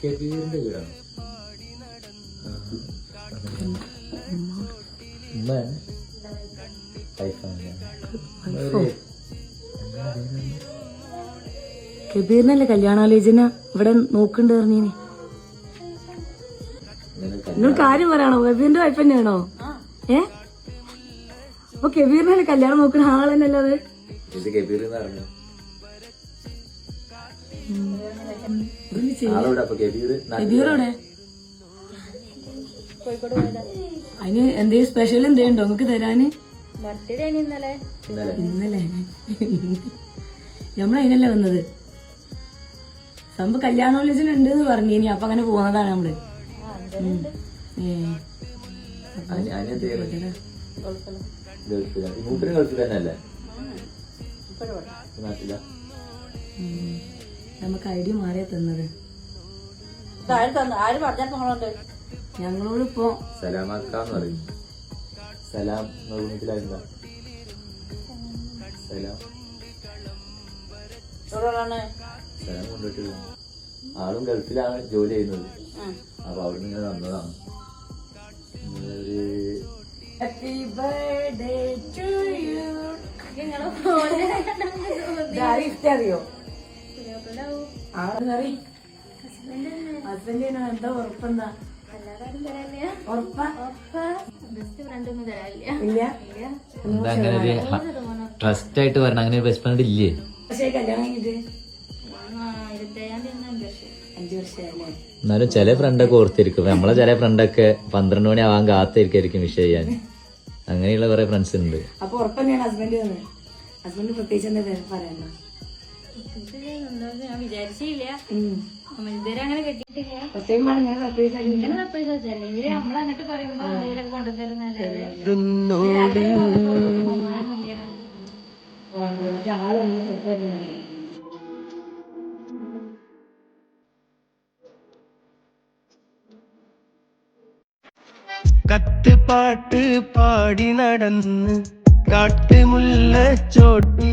കബീറിന്റെ വീടാണ്. കബീറിനല്ലേ കല്യാണാലോചന ഇവിടെ നോക്കണ്ട് പറഞ്ഞീന്. നിങ്ങൾ കാര്യം പറയണോ? കബീറിന്റെ വൈഫ് തന്നെയാണോ? അപ്പൊ കബീറിനല്ലേ കല്യാണം നോക്കുന്ന ആൾ തന്നെയല്ലേ അത്? കബീറോടെ അതിന് എന്തേലും സ്പെഷ്യൽ എന്തേണ്ടോ നമുക്ക് തരാന്? ഇന്നലെ നമ്മളതിനല്ലേ വന്നത്. സംഭവം കല്യാണോലോചന ഉണ്ട് എന്ന് പറഞ്ഞിനി. അപ്പൊ അങ്ങനെ പോകുന്നതാണ് നമ്മള്. നമുക്ക് ഐഡിയ മാറിയാ തന്നത്. ഞങ്ങളോടിപ്പോ സലാമാക്കാന്ന് പറയും. സലാം സലാം സലാം കൊണ്ടിട്ടില്ല. ആളും ഗൾഫിലാണ് ജോലി ചെയ്യുന്നത്. അപ്പൊ അവിടെ നിന്ന് ഇങ്ങനെ വന്നതാണ്. Happy birthday to you. അറിയോ? ഹസ്ബൻഡിനോ? എന്താ ഉറപ്പെന്താ? ട്രസ്റ്റ് ആയിട്ട് വരണം. അങ്ങനെ ഒരു ബെസ്റ്റ് ഫ്രണ്ട് ഇല്ലേ? കല്യാണം കഴിഞ്ഞിട്ട് 5 വർഷമായില്ലേ? എന്നാലും ചില ഫ്രണ്ടൊക്കെ ഓർത്തിരിക്കും. നമ്മളെ ചില ഫ്രണ്ടൊക്കെ 12 മണി ആവാൻ കാത്തിരിക്കായിരിക്കും വിഷ് ചെയ്യാൻ. അങ്ങനെയുള്ള കുറെ ഫ്രണ്ട്സ് ഉണ്ട്. അപ്പൊ ഉറപ്പന്നെയാണ് ഹസ്ബൻഡ് വന്ന്. ഹസ്ബൻഡ് പ്രത്യേകിച്ച് എന്താ പറയണ്ട? ഞാൻ വിചാരിച്ചില്ല. ഇതുവരെ അങ്ങനെ കെട്ടിയിട്ടില്ല. നമ്മളങ്ങോട്ട് പറയുമ്പോ എന്തെങ്കിലും കൊണ്ടുതരുന്നല്ലേ. കത്ത് പാട്ട് പാടി നടന്ന് കാട്ടുമുല്ല ചോട്ടി